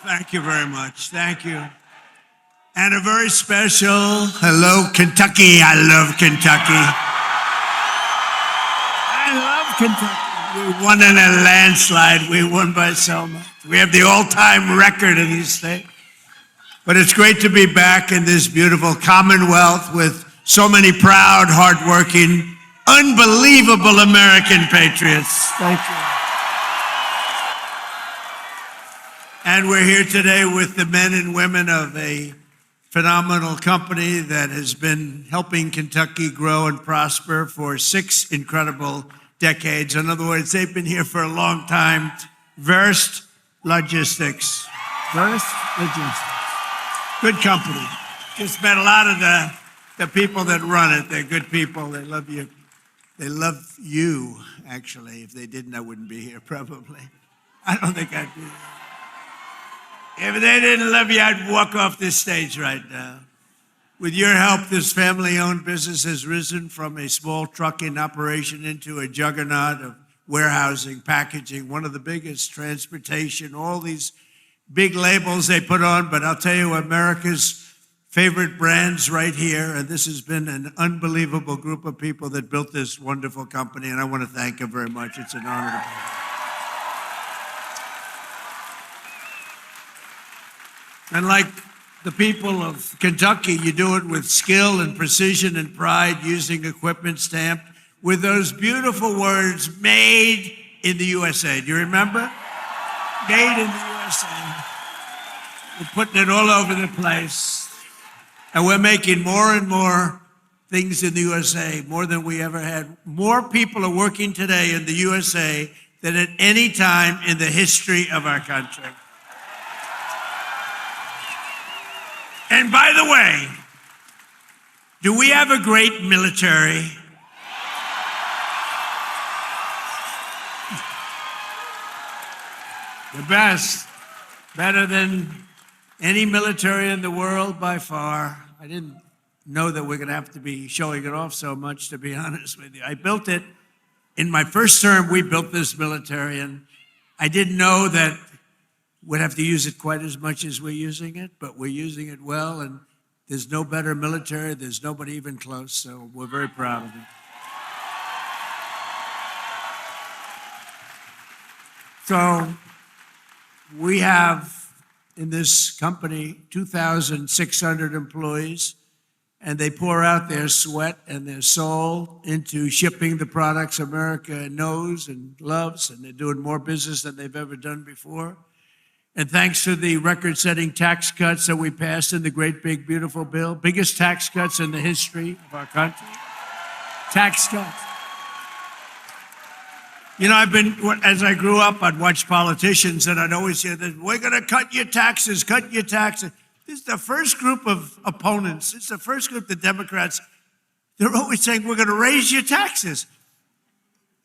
Thank you very much. Thank you. And a very special hello, Kentucky. I love Kentucky. I love Kentucky. We won in a landslide. We won by so much. We have the all-time record in this state. But it's great to be back in this beautiful Commonwealth with so many proud, hardworking, unbelievable American patriots. Thank you. And we're here today with the men and women of a phenomenal company that has been helping Kentucky grow and prosper for 6 incredible decades. In other words, they've been here for a long time. Verst Logistics. Verst Logistics. Good company. Just met a lot of the people that run it. They're good people. They love you. They love you, actually. If they didn't, I wouldn't be here, probably. I don't think I'd be here. If they didn't love you, I'd walk off this stage right now. With your help, this family-owned business has risen from a small trucking operation into a juggernaut of warehousing, packaging, one of the biggest, transportation, all these big labels they put on. But I'll tell you, America's favorite brands right here, and this has been an unbelievable group of people that built this wonderful company, and I want to thank them very much. It's an honor to be here. And like the people of Kentucky, you do it with skill and precision and pride, using equipment stamped with those beautiful words, made in the USA. Do you remember? Made in the USA. We're putting it all over the place. And we're making more and more things in the USA, more than we ever had. More people are working today in the USA than at any time in the history of our country. And by the way, do we have a great military? The best. Better than any military in the world by far. I didn't know that we're going to have to be showing it off so much, to be honest with you. I built it. In my first term, we built this military, and I didn't know that we'd have to use it quite as much as we're using it, but we're using it well, and there's no better military. There's nobody even close, so we're very proud of it. So we have in this company 2,600 employees, and they pour out their sweat and their soul into shipping the products America knows and loves, and they're doing more business than they've ever done before. And thanks to the record-setting tax cuts that we passed in the great, big, beautiful bill, biggest tax cuts in the history of our country. Tax cuts. You know, as I grew up, I'd watch politicians, and I'd always hear that, we're going to cut your taxes, cut your taxes. This is the first group of opponents. It's the first group, the Democrats. They're always saying, we're going to raise your taxes.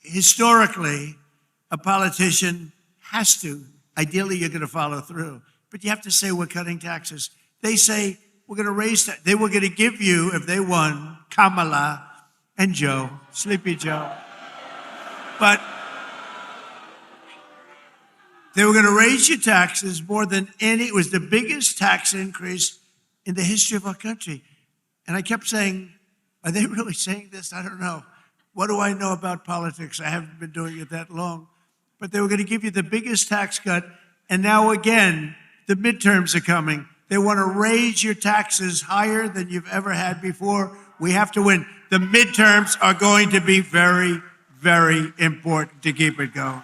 Historically, a politician has to. Ideally, you're going to follow through. But you have to say, we're cutting taxes. They say, we're going to raise that. They were going to give you, if they won, Kamala and Joe, Sleepy Joe. But they were going to raise your taxes more than any. It was the biggest tax increase in the history of our country. And I kept saying, are they really saying this? I don't know. What do I know about politics? I haven't been doing it that long. But they were going to give you the biggest tax cut. And now again, the midterms are coming. They want to raise your taxes higher than you've ever had before. We have to win. The midterms are going to be very, very important to keep it going.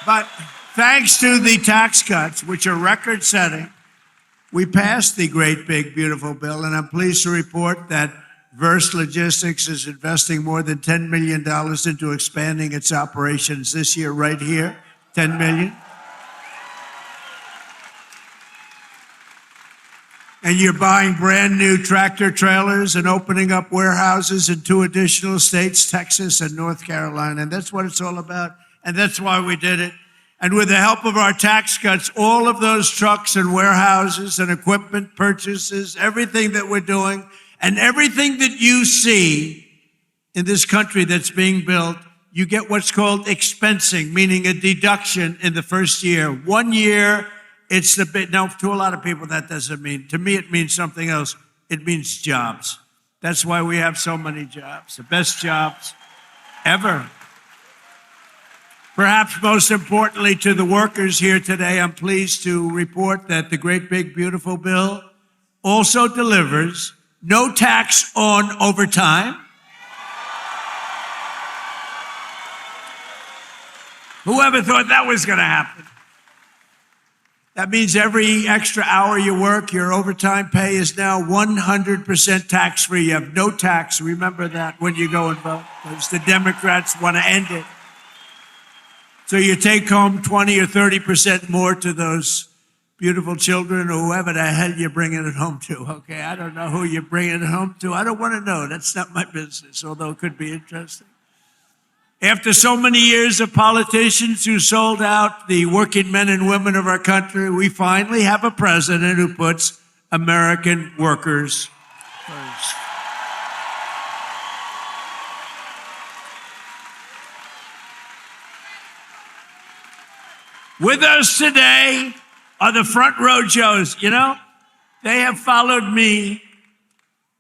But thanks to the tax cuts, which are record-setting, we passed the great, big, beautiful bill. And I'm pleased to report that Verst Logistics is investing more than $10 million into expanding its operations this year, right here, $10 million. And you're buying brand new tractor trailers and opening up warehouses in 2 additional states, Texas and North Carolina. And that's what it's all about. And that's why we did it. And with the help of our tax cuts, all of those trucks and warehouses and equipment purchases, everything that we're doing, and everything that you see in this country that's being built, you get what's called expensing, meaning a deduction in the first year. 1 year, it's the bit. Now, to a lot of people, that doesn't mean. To me, it means something else. It means jobs. That's why we have so many jobs, the best jobs ever. Perhaps most importantly to the workers here today, I'm pleased to report that the great big beautiful bill also delivers no tax on overtime. Whoever thought that was going to happen? That means every extra hour you work, your overtime pay is now 100% tax-free. You have no tax. Remember that when you go and vote, because the Democrats want to end it. So you take home 20 or 30% more to those beautiful children or whoever the hell you're bringing it home to, okay? I don't know who you're bringing it home to. I don't want to know. That's not my business, although it could be interesting. After so many years of politicians who sold out the working men and women of our country, we finally have a president who puts American workers first. With us today are the front row Joes. You know, they have followed me.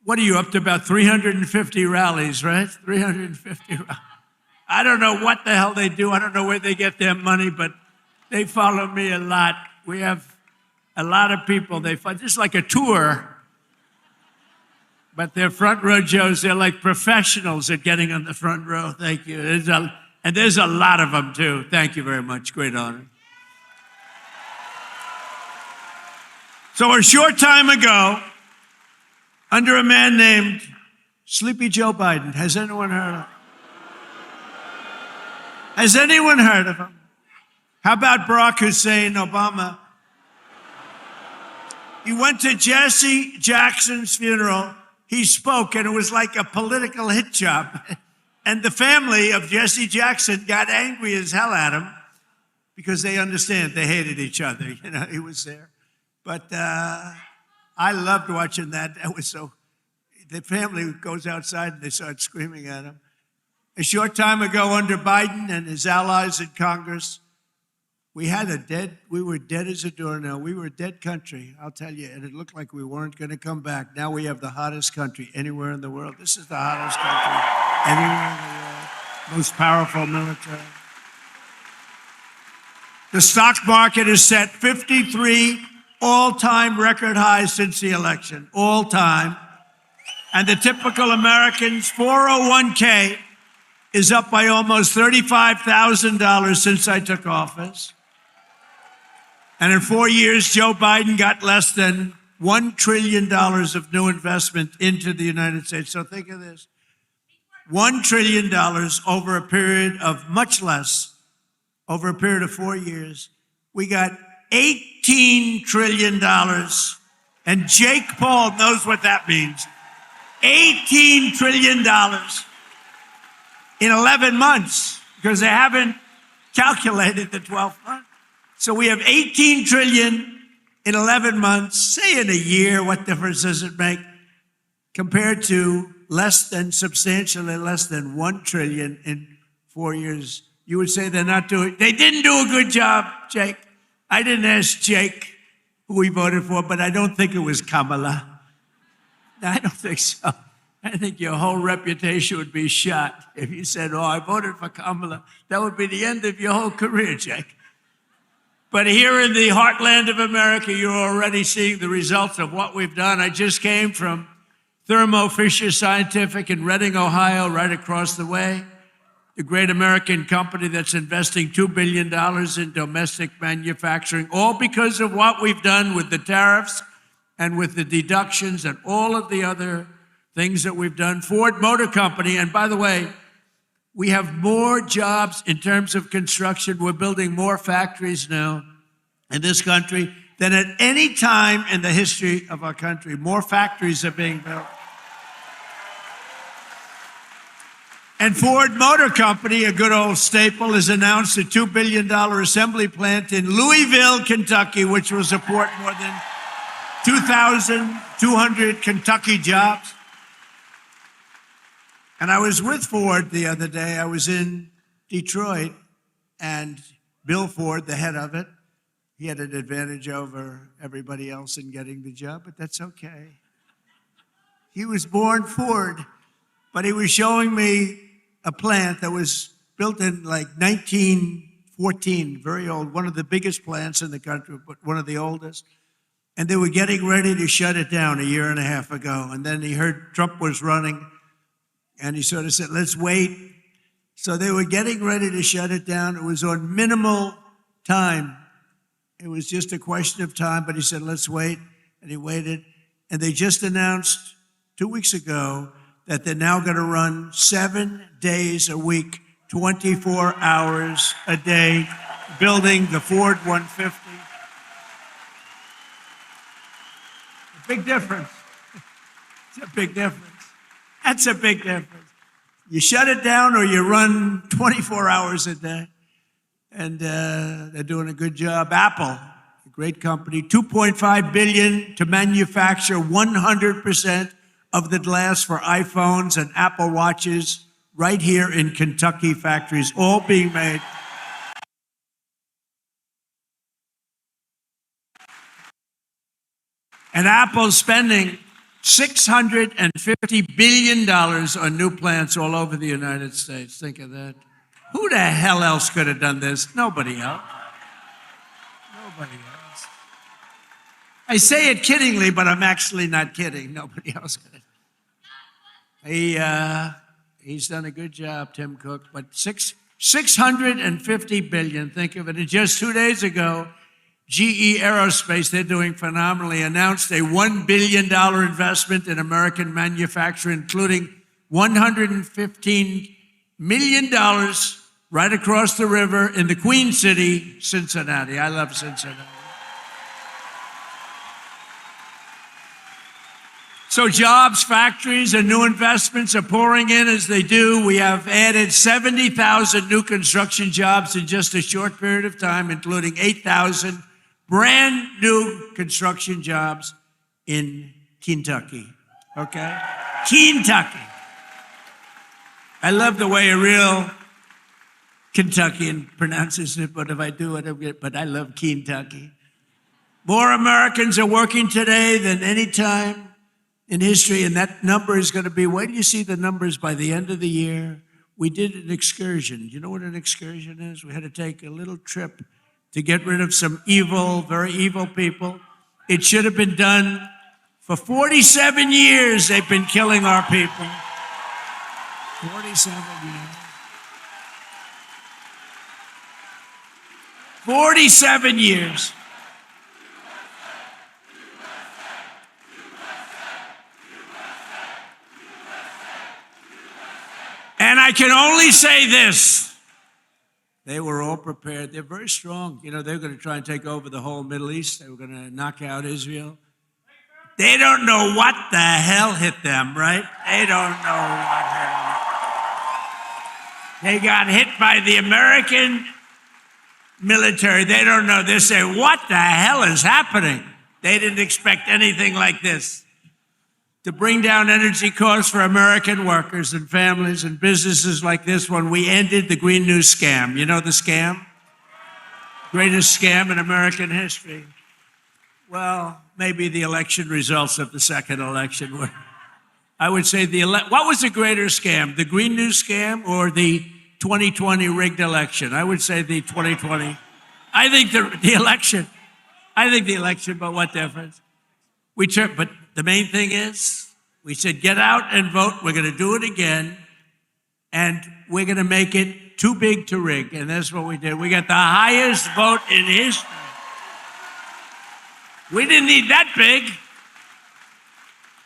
What are you up to? About 350 rallies, right? 350 rallies. I don't know what the hell they do. I don't know where they get their money, but they follow me a lot. We have a lot of people. They follow, just like a tour, but they're front row Joes. They're like professionals at getting on the front row. Thank you. And there's a lot of them, too. Thank you very much. Great honor. So a short time ago, under a man named Sleepy Joe Biden, has anyone heard of him? Has anyone heard of him? How about Barack Hussein Obama? He went to Jesse Jackson's funeral. He spoke, and it was like a political hit job. And the family of Jesse Jackson got angry as hell at him because they understand they hated each other. You know, he was there. But I loved watching that. That was so, the family goes outside and they start screaming at him. A short time ago, under Biden and his allies in Congress, we were dead as a doornail. We were a dead country, I'll tell you, and it looked like we weren't going to come back. Now we have the hottest country anywhere in the world. This is the hottest country anywhere in the world. Most powerful military. The stock market has set 53 all-time record highs since the election, all time. And the typical American's 401k is up by almost $35,000 since I took office. And in 4 years, Joe Biden got less than $1 trillion of new investment into the United States. So think of this, $1 trillion over a period of much less, over a period of 4 years. We got $18 trillion. And Jake Paul knows what that means. $18 trillion in 11 months, because they haven't calculated the 12th month. So we have 18 trillion in 11 months. Say in a year, what difference does it make? Compared to substantially less than 1 trillion in 4 years. You would say they didn't do a good job, Jake. I didn't ask Jake who he voted for, but I don't think it was Kamala. No, I don't think so. I think your whole reputation would be shot if you said, oh, I voted for Kamala. That would be the end of your whole career, Jake. But here in the heartland of America, you're already seeing the results of what we've done. I just came from Thermo Fisher Scientific in Reading, Ohio, right across the way. The great American company that's investing $2 billion in domestic manufacturing, all because of what we've done with the tariffs and with the deductions and all of the other things that we've done. Ford Motor Company, and by the way, we have more jobs in terms of construction. We're building more factories now in this country than at any time in the history of our country. More factories are being built. And Ford Motor Company, a good old staple, has announced a $2 billion assembly plant in Louisville, Kentucky, which will support more than 2,200 Kentucky jobs. And I was with Ford the other day. I was in Detroit, and Bill Ford, the head of it, he had an advantage over everybody else in getting the job, but that's okay. He was born Ford, but he was showing me a plant that was built in like 1914, very old, one of the biggest plants in the country, but one of the oldest. And they were getting ready to shut it down a year and a half ago. And then he heard Trump was running, and he sort of said, let's wait. So they were getting ready to shut it down. It was on minimal time. It was just a question of time, but he said, let's wait. And he waited. And they just announced 2 weeks ago that they're now going to run 7 days a week, 24 hours a day, building the Ford 150. A big difference. It's a big difference. That's a big difference. You shut it down or you run 24 hours a day. And they're doing a good job. Apple, a great company, $2.5 billion to manufacture 100% of the glass for iPhones and Apple Watches right here in Kentucky factories, all being made. And Apple's spending $650 billion on new plants all over the United States. Think of that. Who the hell else could have done this? Nobody else. Nobody else. I say it kiddingly, but I'm actually not kidding. Nobody else could have. He's done a good job, Tim Cook, but $650 billion, think of it. And just 2 days ago, GE Aerospace, they're doing phenomenally, announced a $1 billion investment in American manufacturing, including $115 million right across the river in the Queen City, Cincinnati. I love Cincinnati. So jobs, factories, and new investments are pouring in as they do. We have added 70,000 new construction jobs in just a short period of time, including 8,000 brand new construction jobs in Kentucky. Okay? Kentucky. I love the way a real Kentuckian pronounces it, but if I do it, but I love Kentucky. More Americans are working today than any time in history, and that number is going to be, wait till you see the numbers by the end of the year. We did an excursion. Do you know what an excursion is? We had to take a little trip to get rid of some evil, very evil people. It should have been done for 47 years. They've been killing our people. 47 years. 47 years. And I can only say this. They were all prepared. They're very strong. You know, they're going to try and take over the whole Middle East. They were going to knock out Israel. They don't know what the hell hit them, right? They don't know what hit them. They got hit by the American military. They don't know. They say, what the hell is happening? They didn't expect anything like this. To bring down energy costs for American workers and families and businesses like this one, we ended the Green New scam. You know the scam? Greatest scam in American history. Well, maybe the election results of the second election were. I would say what was the greater scam, the Green New scam or the 2020 rigged election? I would say the 2020. I think the election. I think the election, but what difference? But the main thing is, we said, get out and vote. We're going to do it again, and we're going to make it too big to rig. And that's what we did. We got the highest vote in history. We didn't need that big.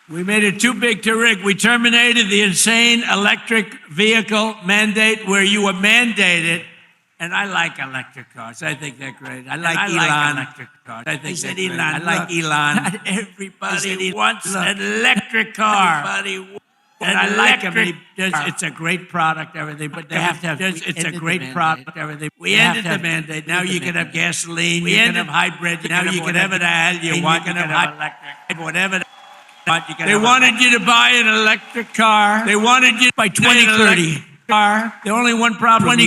We made it too big to rig. We terminated the insane electric vehicle mandate where you were mandated. And I like electric cars. I think they're great. I like electric cars. I think they're great. I like Elon. Not everybody wants an electric car. And I like them. It's a great product, everything, but they have to have. It's a great product, everything. We ended the mandate. Now you can have gasoline. You can have hybrid. Now you can have whatever the hell you want. You can have electric. Whatever. They wanted you to buy an electric car. They wanted you by 2030. The only one problem.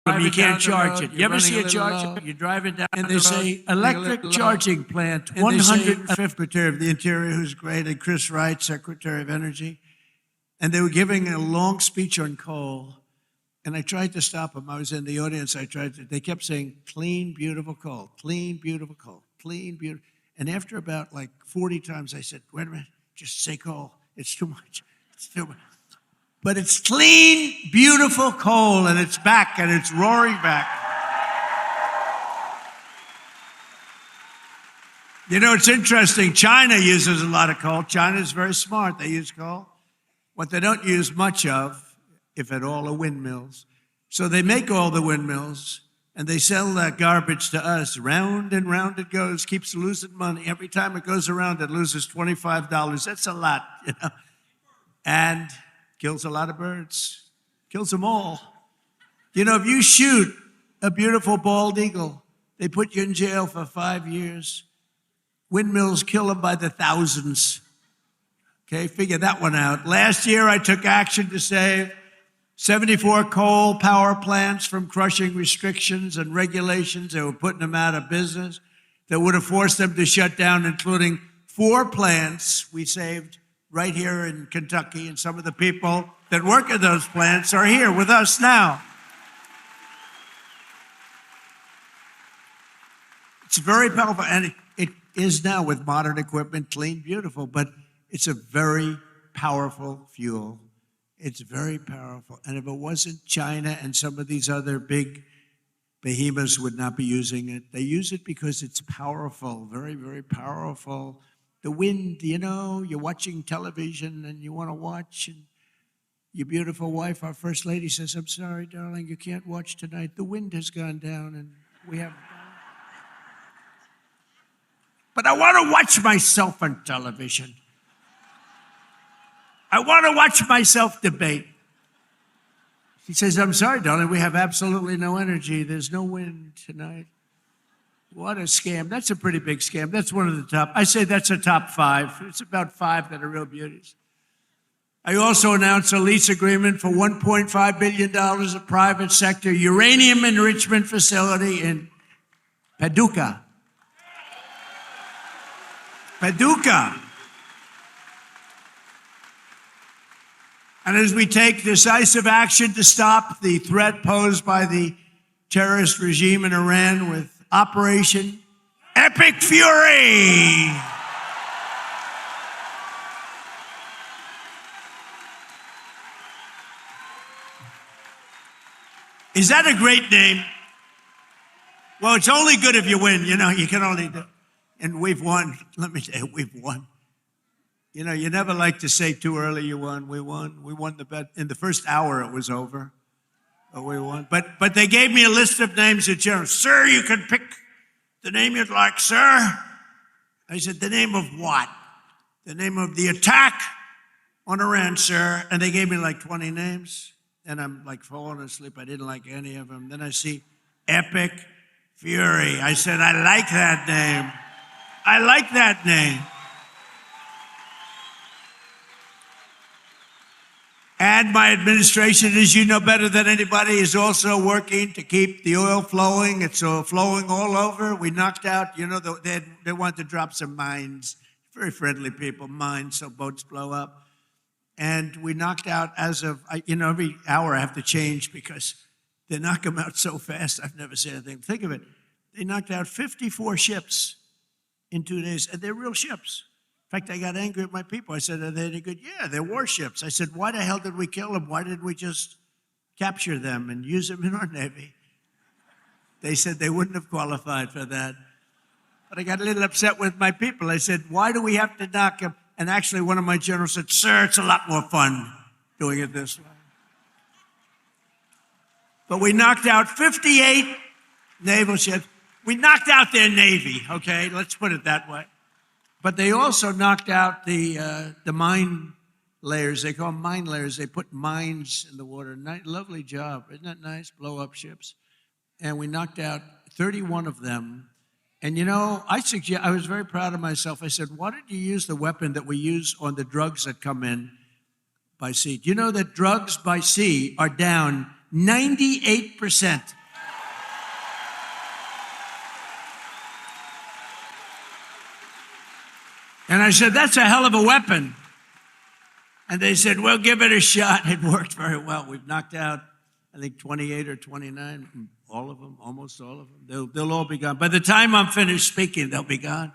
You can't charge it. You ever see a charger? You drive it down, and they say electric charging plant, 150. Secretary of the Interior, who's great, and Chris Wright, Secretary of Energy, and they were giving a long speech on coal. And I tried to stop them. I was in the audience. They kept saying, clean, beautiful coal, clean, beautiful coal, clean, beautiful. And after about like 40 times, I said, wait a minute, just say coal. It's too much. It's too much. But it's clean, beautiful coal, and it's back, and it's roaring back. You know, it's interesting. China uses a lot of coal. China's very smart. They use coal. What they don't use much of, if at all, are windmills. So they make all the windmills, and they sell that garbage to us. Round and round it goes, keeps losing money. Every time it goes around, it loses $25. That's a lot, you know. And kills a lot of birds, kills them all. You know, if you shoot a beautiful bald eagle, they put you in jail for 5 years. Windmills kill them by the thousands. Okay, figure that one out. Last year, I took action to save 74 coal power plants from crushing restrictions and regulations that were putting them out of business, that would have forced them to shut down, including 4 plants we saved right here in Kentucky, and some of the people that work at those plants are here with us now. It's very powerful, and it is now with modern equipment, clean, beautiful, but it's a very powerful fuel. It's very powerful. And if it wasn't China and some of these other big behemoths would not be using it. They use it because it's powerful, very, very powerful. The wind, you know, you're watching television and you want to watch, and your beautiful wife, our First Lady, says, I'm sorry, darling, you can't watch tonight. The wind has gone down and we have... But I want to watch myself on television. I want to watch myself debate. He says, I'm sorry, darling, we have absolutely no energy. There's no wind tonight. What a scam. That's a pretty big scam. That's one of the top. I say that's a top 5. It's about 5 that are real beauties. I also announced a lease agreement for $1.5 billion of private sector uranium enrichment facility in Paducah. Paducah. And as we take decisive action to stop the threat posed by the terrorist regime in Iran with Operation Epic Fury. Is that a great name? Well, it's only good if you win. You know, you can only do. And we've won. Let me tell you, we've won. You know, you never like to say too early you won. We won. We won the bet. In the first hour, it was over. But we won. But they gave me a list of names at general. Sir, you can pick the name you'd like, sir. I said, the name of what? The name of the attack on Iran, sir. And they gave me like 20 names. And I'm like falling asleep. I didn't like any of them. Then I see Epic Fury. I said, I like that name. I like that name. And my administration, as you know better than anybody, is also working to keep the oil flowing. It's flowing all over. We knocked out, you know, they want to drop some mines. Very friendly people, mines, so boats blow up. And we knocked out as of, you know, every hour I have to change because they knock them out so fast. I've never seen anything. Think of it. They knocked out 54 ships in 2 days, and they're real ships. In fact, I got angry at my people. I said, are they any good? Yeah, they're warships. I said, why the hell did we kill them? Why didn't we just capture them and use them in our Navy? They said they wouldn't have qualified for that. But I got a little upset with my people. I said, why do we have to knock them? And actually, one of my generals said, sir, it's a lot more fun doing it this way. But we knocked out 58 naval ships. We knocked out their Navy, okay? Let's put it that way. But they also knocked out the mine layers. They call them mine layers. They put mines in the water. Lovely job. Isn't that nice? Blow up ships. And we knocked out 31 of them. And you know, I was very proud of myself. I said, why did you use the weapon that we use on the drugs that come in by sea? Do you know that drugs by sea are down 98%. And I said, that's a hell of a weapon. And they said, well, give it a shot. It worked very well. We've knocked out, I think, 28 or 29, all of them, almost all of them. They'll all be gone. By the time I'm finished speaking, they'll be gone.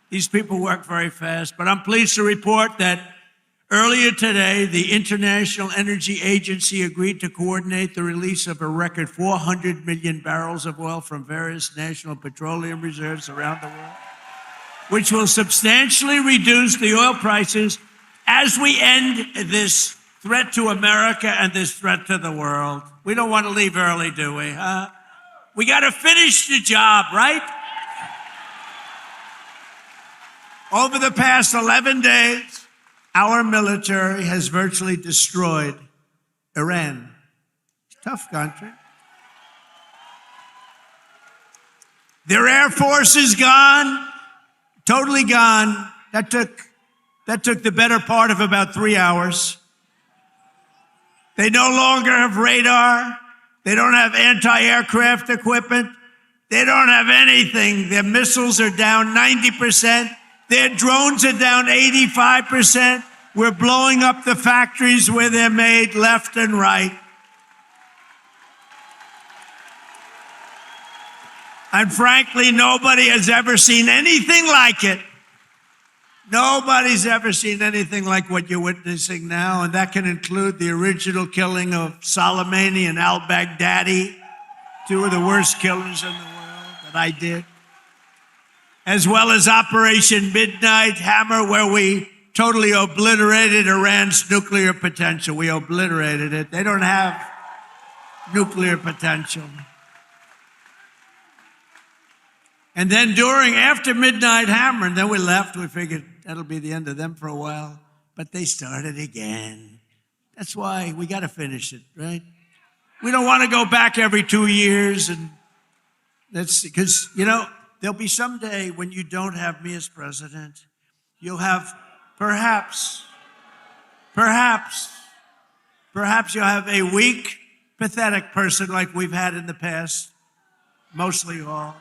These people work very fast. But I'm pleased to report that earlier today, the International Energy Agency agreed to coordinate the release of a record 400 million barrels of oil from various national petroleum reserves around the world, which will substantially reduce the oil prices as we end this threat to America and this threat to the world. We don't want to leave early, do we? We got to finish the job, right? Over the past 11 days, our military has virtually destroyed Iran. Tough country. Their Air Force is gone, totally gone. That took the better part of about 3 hours. They no longer have radar. They don't have anti-aircraft equipment. They don't have anything. Their missiles are down 90%. Their drones are down 85%. We're blowing up the factories where they're made left and right. And frankly, nobody has ever seen anything like it. Nobody's ever seen anything like what you're witnessing now, and that can include the original killing of Soleimani and al-Baghdadi, two of the worst killers in the world that I did, as well as Operation Midnight Hammer, where we totally obliterated Iran's nuclear potential. We obliterated it. They don't have nuclear potential. And then after Midnight Hammer, and then we left, we figured that'll be the end of them for a while. But they started again. That's why we got to finish it, right? We don't want to go back every 2 years. And that's because, there'll be some day when you don't have me as president. You'll have perhaps you'll have a weak, pathetic person like we've had in the past, mostly all.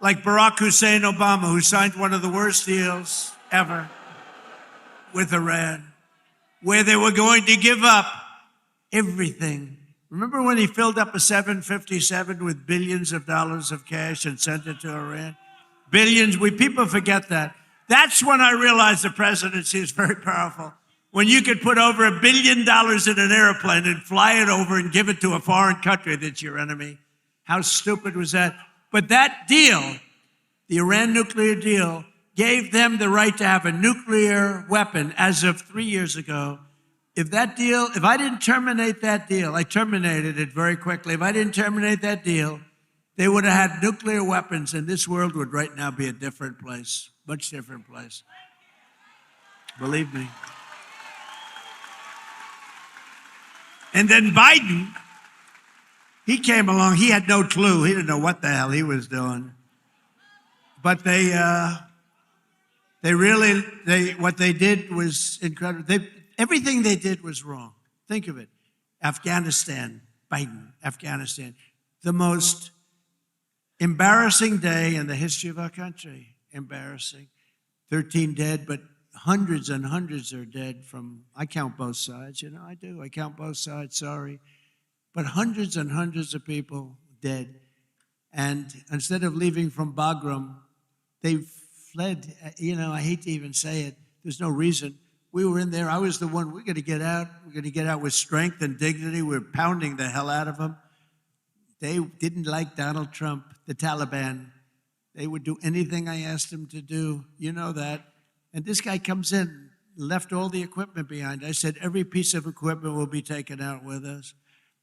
Like Barack Hussein Obama, who signed one of the worst deals ever with Iran, where they were going to give up everything. Remember when he filled up a 757 with billions of dollars of cash and sent it to Iran? Billions, people forget that. That's when I realized the presidency is very powerful. When you could put over $1 billion in an airplane and fly it over and give it to a foreign country that's your enemy. How stupid was that? But that deal, the Iran nuclear deal, gave them the right to have a nuclear weapon as of 3 years ago. If I didn't terminate that deal, I terminated it very quickly. If I didn't terminate that deal, they would have had nuclear weapons, and this world would right now be a different place, much different place. Believe me. And then Biden, he came along. He had no clue. He didn't know what the hell he was doing. But what they did was incredible. Everything they did was wrong. Think of it. Afghanistan, Biden, Afghanistan. The most embarrassing day in the history of our country. Embarrassing. 13 dead, but hundreds and hundreds are dead I count both sides. I do. I count both sides, sorry. But hundreds and hundreds of people dead. And instead of leaving from Bagram, they fled. I hate to even say it. There's no reason. We were in there. I was the one. We're going to get out. We're going to get out with strength and dignity. We're pounding the hell out of them. They didn't like Donald Trump, the Taliban. They would do anything I asked them to do. You know that. And this guy comes in, left all the equipment behind. I said, every piece of equipment will be taken out with us.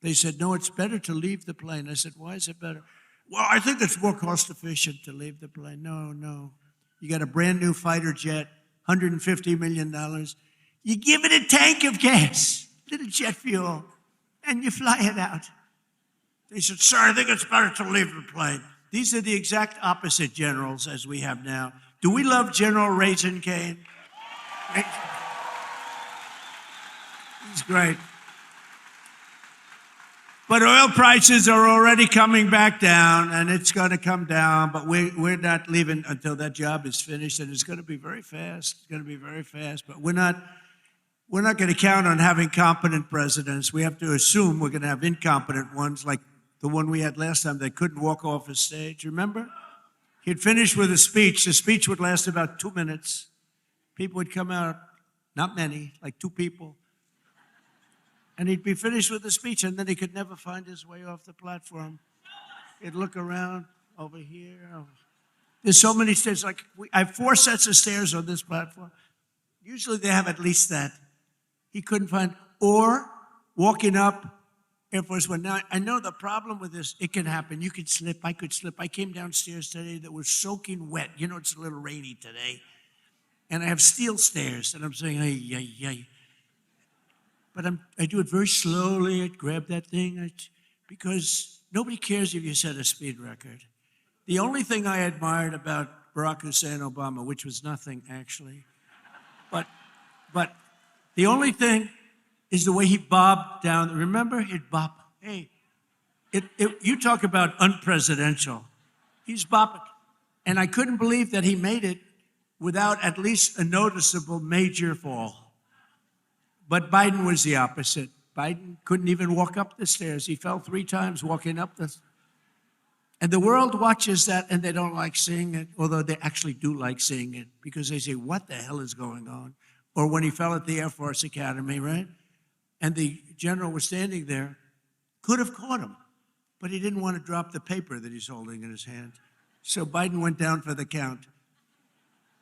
They said, no, it's better to leave the plane. I said, why is it better? Well, I think it's more cost efficient to leave the plane. No. You got a brand new fighter jet, $150 million. You give it a tank of gas, little jet fuel, and you fly it out. They said, sir, I think it's better to leave the plane. These are the exact opposite generals as we have now. Do we love General Raisin Cane? He's great. But oil prices are already coming back down, and it's going to come down. But we're not leaving until that job is finished, and it's going to be very fast. It's going to be very fast. But we're not going to count on having competent presidents. We have to assume we're going to have incompetent ones, like the one we had last time that couldn't walk off a stage. Remember? He'd finish with a speech. The speech would last about 2 minutes. People would come out, not many, like 2 people. And he'd be finished with the speech, and then he could never find his way off the platform. He'd look around over here. There's so many stairs. Like I have 4 sets of stairs on this platform. Usually they have at least that. He couldn't find, or walking up Air Force One. Now, I know the problem with this, it can happen. You could slip, I could slip. I came downstairs today that was soaking wet. You know, it's a little rainy today. And I have steel stairs, and I'm saying, ay. But I do it very slowly. I grab that thing because nobody cares if you set a speed record. The only thing I admired about Barack Hussein Obama, which was nothing actually, but the only thing is the way he bobbed down. Remember, he'd bob. Hey, you talk about unpresidential. He's bobbing. And I couldn't believe that he made it without at least a noticeable major fall. But Biden was the opposite. Biden couldn't even walk up the stairs. He fell 3 times walking up the. And the world watches that and they don't like seeing it, although they actually do like seeing it because they say, what the hell is going on? Or when he fell at the Air Force Academy, right? And the general was standing there, could have caught him, but he didn't want to drop the paper that he's holding in his hand. So Biden went down for the count.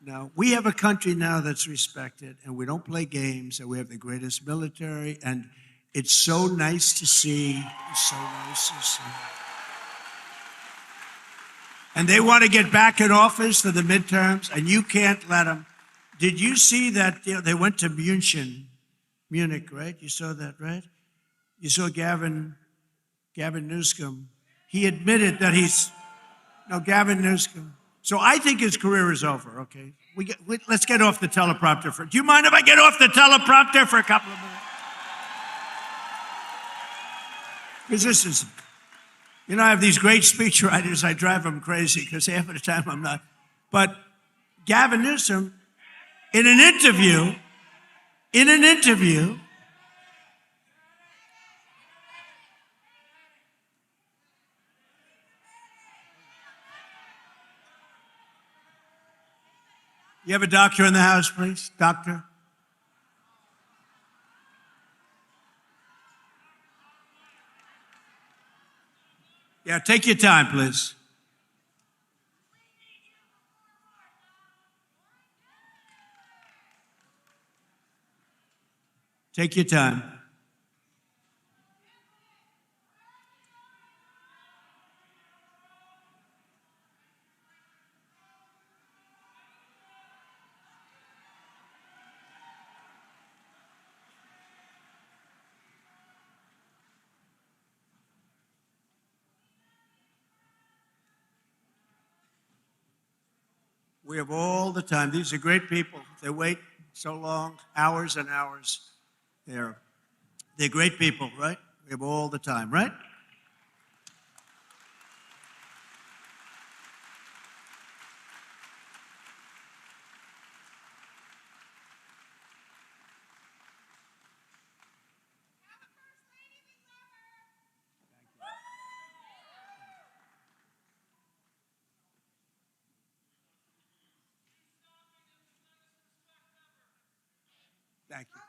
Now, we have a country now that's respected, and we don't play games, and we have the greatest military, and it's so nice to see. It's so nice to see. And they want to get back in office for the midterms, and you can't let them. Did you see that they went to Munich, right? You saw that, right? You saw Gavin Newsom. He admitted that Gavin Newsom. So I think his career is over, okay? Let's get off the teleprompter. Do you mind if I get off the teleprompter for a couple of minutes? Because this is, I have these great speechwriters. I drive them crazy because half of the time I'm not. But Gavin Newsom, in an interview, you have a doctor in the house, please? Doctor? Yeah, take your time, please. Take your time. We have all the time. These are great people. They wait so long, hours and hours. They're great people, right? We have all the time, right? Thank you.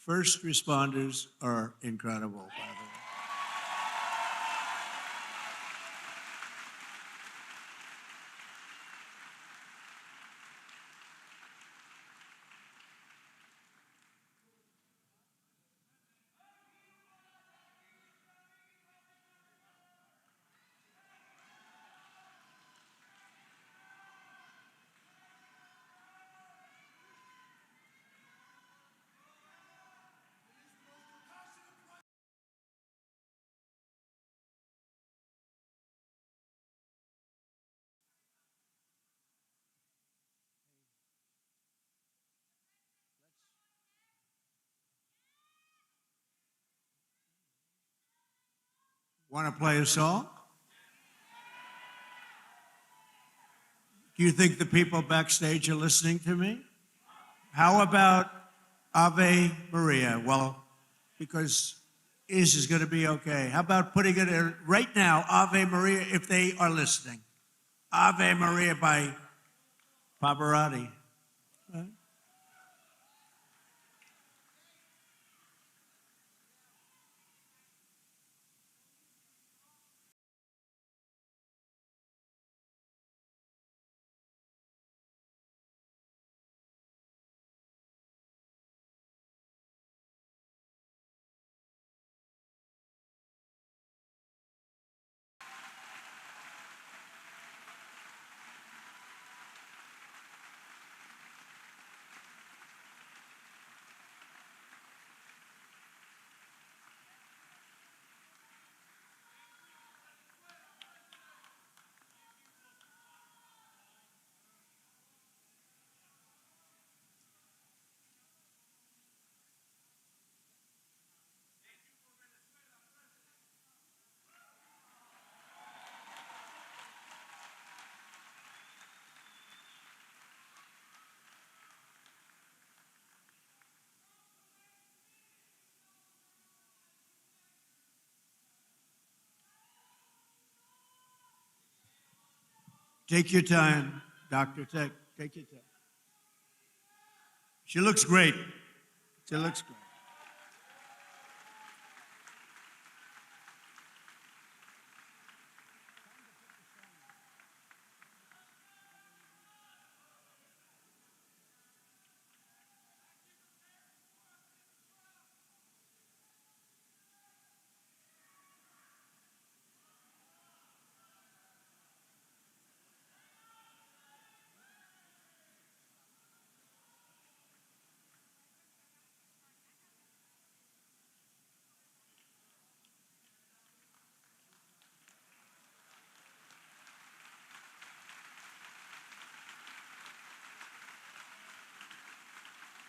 First responders are incredible, by the way. Want to play a song? Do you think the people backstage are listening to me? How about Ave Maria? Well, because is going to be okay. How about putting it in right now, Ave Maria, if they are listening? Ave Maria by Pavarotti. Right? Take your time, Doctor. Take your time. She looks great. She looks great.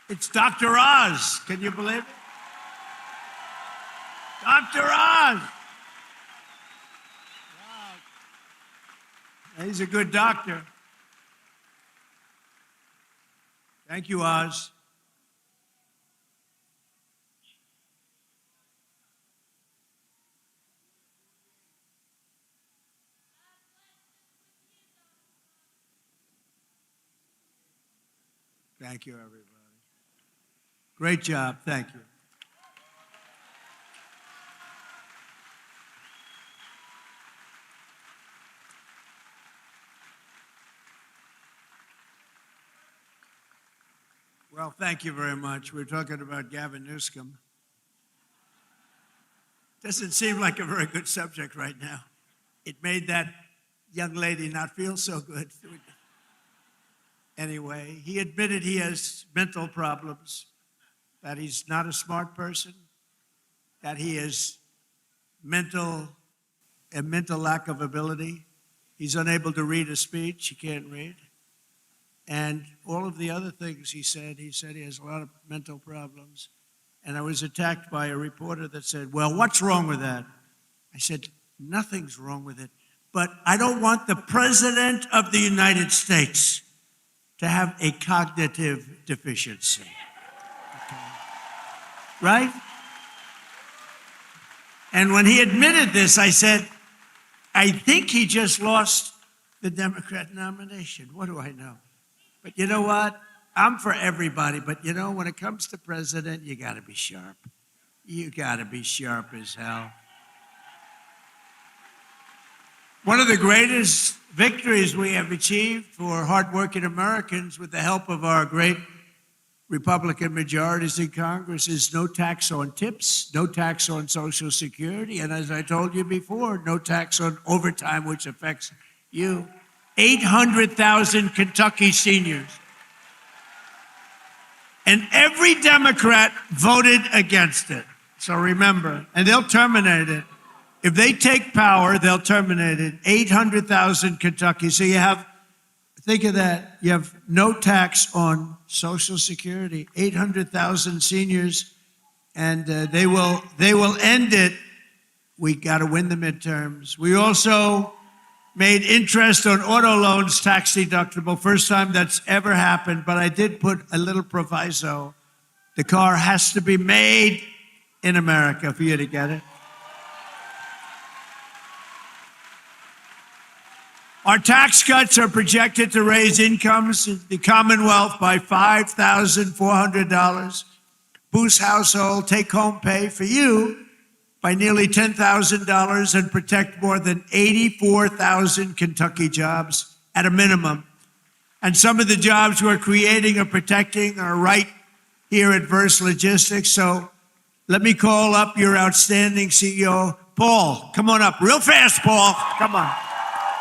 It's Dr. Oz. Can you believe it? Dr. Oz. Wow. He's a good doctor. Thank you, Oz. Thank you, everybody. Great job. Thank you. Well, thank you very much. We're talking about Gavin Newsom. Doesn't seem like a very good subject right now. It made that young lady not feel so good. Anyway, he admitted he has mental problems, that he's not a smart person, that he has a mental lack of ability. He's unable to read a speech. He can't read. And all of the other things he said he has a lot of mental problems. And I was attacked by a reporter that said, well, what's wrong with that? I said, nothing's wrong with it. But I don't want the President of the United States to have a cognitive deficiency. Okay. Right? And when he admitted this, I said, I think he just lost the Democrat nomination. What do I know? But you know what? I'm for everybody. But you know, when it comes to president, you got to be sharp. You got to be sharp as hell. One of the greatest victories we have achieved for hardworking Americans with the help of our great Republican majorities in Congress is no tax on tips, no tax on Social Security, and as I told you before, no tax on overtime, which affects you. 800,000 Kentucky seniors. And every Democrat voted against it. So remember, and they'll terminate it. If they take power, they'll terminate it. 800,000 Kentucky. So you have, think of that, you have no tax on Social Security, 800,000 seniors, and they will end it We got to win the midterms. We also made interest on auto loans tax deductible. First time that's ever happened, but I did put a little proviso. The car has to be made in America for you to get it. Our tax cuts are projected to raise incomes in the Commonwealth by $5,400, boost household take-home pay for you by nearly $10,000, and protect more than 84,000 Kentucky jobs at a minimum. And some of the jobs we're creating or protecting are right here at Verse Logistics. So let me call up your outstanding CEO, Paul. Come on up real fast, Paul. Come on.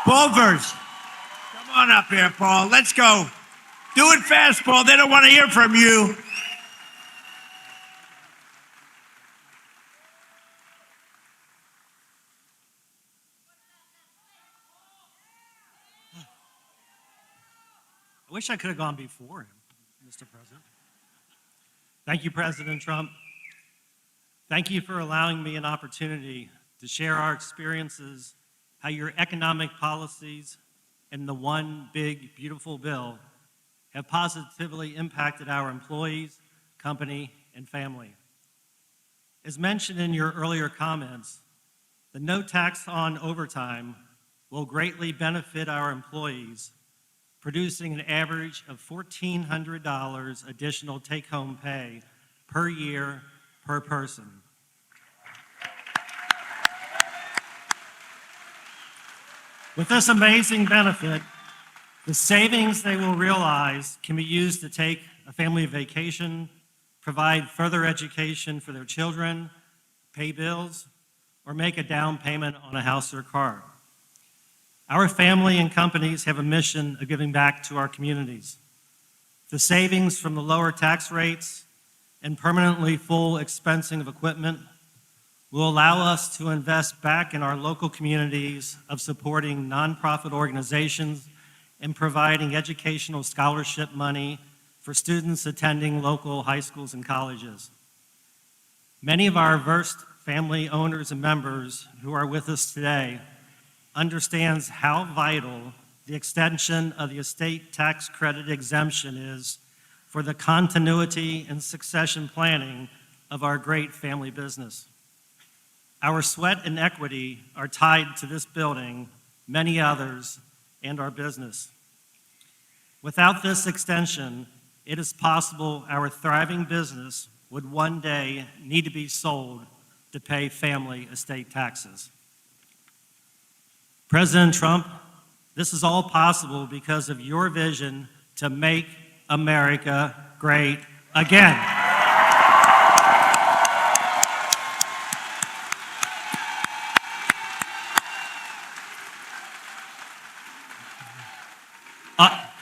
Paul Verse. Come on up here, Paul. Let's go. Do it fast, Paul. They don't want to hear from you. I wish I could have gone before him, Mr. President. Thank you, President Trump. Thank you for allowing me an opportunity to share our experiences, how your economic policies and the one big, beautiful bill have positively impacted our employees, company, and family. As mentioned in your earlier comments, the no tax on overtime will greatly benefit our employees, producing an average of $1,400 additional take-home pay per year per person. With this amazing benefit, the savings they will realize can be used to take a family vacation, provide further education for their children, pay bills, or make a down payment on a house or car. Our family and companies have a mission of giving back to our communities. The savings from the lower tax rates and permanently full expensing of equipment will allow us to invest back in our local communities of supporting nonprofit organizations and providing educational scholarship money for students attending local high schools and colleges. Many of our Verse family owners and members who are with us today understands how vital the extension of the estate tax credit exemption is for the continuity and succession planning of our great family business. Our sweat and equity are tied to this building, many others, and our business. Without this extension, it is possible our thriving business would one day need to be sold to pay family estate taxes. President Trump, this is all possible because of your vision to make America great again.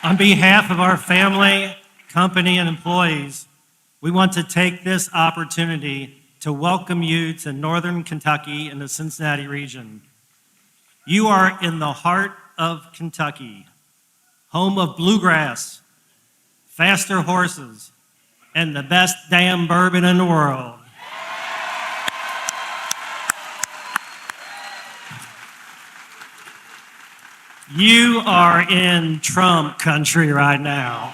On behalf of our family, company, and employees, we want to take this opportunity to welcome you to Northern Kentucky and the Cincinnati region. You are in the heart of Kentucky, home of bluegrass, faster horses, and the best damn bourbon in the world. You are in Trump country right now.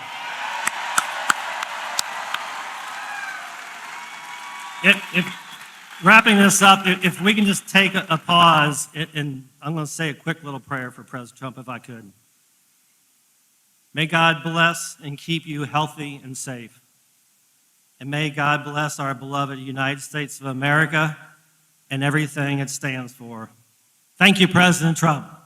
Wrapping this up, if we can just take a pause, and I'm going to say a quick little prayer for President Trump, if I could. May God bless and keep you healthy and safe. And may God bless our beloved United States of America and everything it stands for. Thank you, President Trump.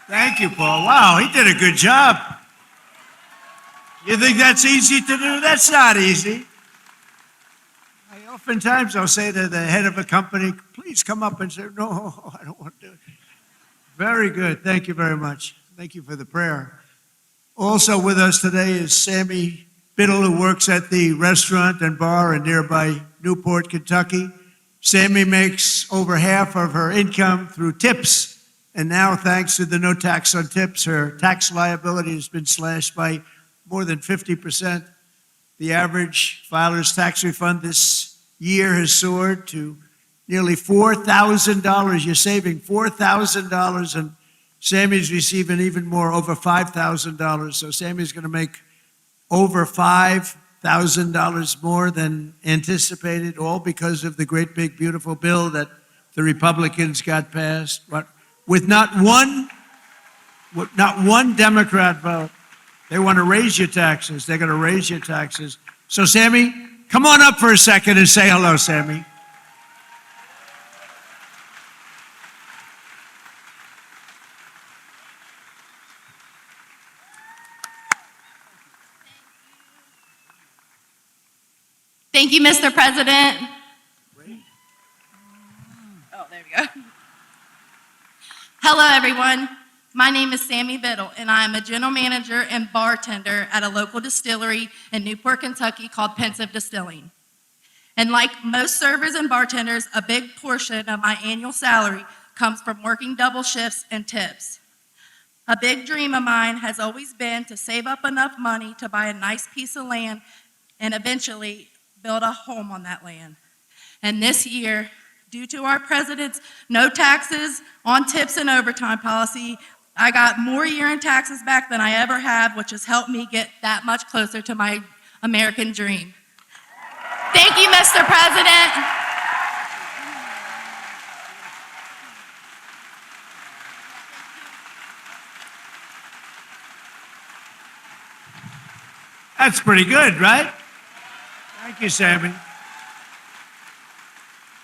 Thank you, Paul. Wow, he did a good job. You think that's easy to do? That's not easy. Oftentimes I'll say to the head of a company, please come up and say, no, I don't want to do it. Very good. Thank you very much. Thank you for the prayer. Also with us today is Sammy Biddle, who works at the restaurant and bar in nearby Newport, Kentucky. Sammy makes over half of her income through tips And now, thanks to the no tax on tips, her tax liability has been slashed by more than 50%. The average filer's tax refund this year has soared to nearly $4,000. You're saving $4,000, and Sammy's receiving even more, over $5,000. So Sammy's going to make over $5,000 more than anticipated, all because of the great big beautiful bill that the Republicans got passed, but with not one Democrat vote. They want to raise your taxes. They're going to raise your taxes. So Sammy, come on up for a second and say hello, Sammy. Thank you, Mr. President. Oh, there we go. Hello, everyone. My name is Sammy Biddle, and I am a general manager and bartender at a local distillery in Newport, Kentucky called Pensive Distilling. And like most servers and bartenders, a big portion of my annual salary comes from working double shifts and tips. A big dream of mine has always been to save up enough money to buy a nice piece of land and eventually build a home on that land. And this year, due to our president's no taxes on tips and overtime policy, I got more year-end taxes back than I ever have, which has helped me get that much closer to my American dream. Thank you, Mr. President. That's pretty good, right? Thank you, Sammy.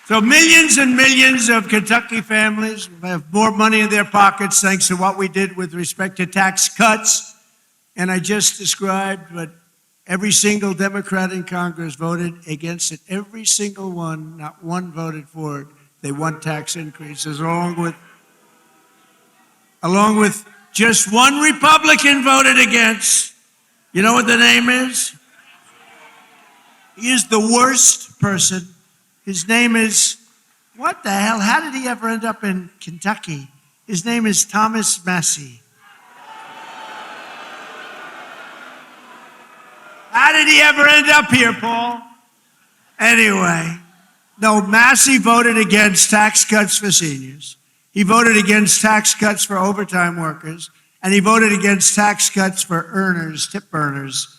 So millions and millions of Kentucky families have more money in their pockets thanks to what we did with respect to tax cuts. And I just described, but every single Democrat in Congress voted against it. Every single one, not one voted for it. They want tax increases, along with just one Republican voted against. You know what the name is? He is the worst person. His name is, what the hell? How did he ever end up in Kentucky? His name is Thomas Massie. How did he ever end up here, Paul? Anyway, no, Massie voted against tax cuts for seniors. He voted against tax cuts for overtime workers. And he voted against tax cuts for earners, tip earners.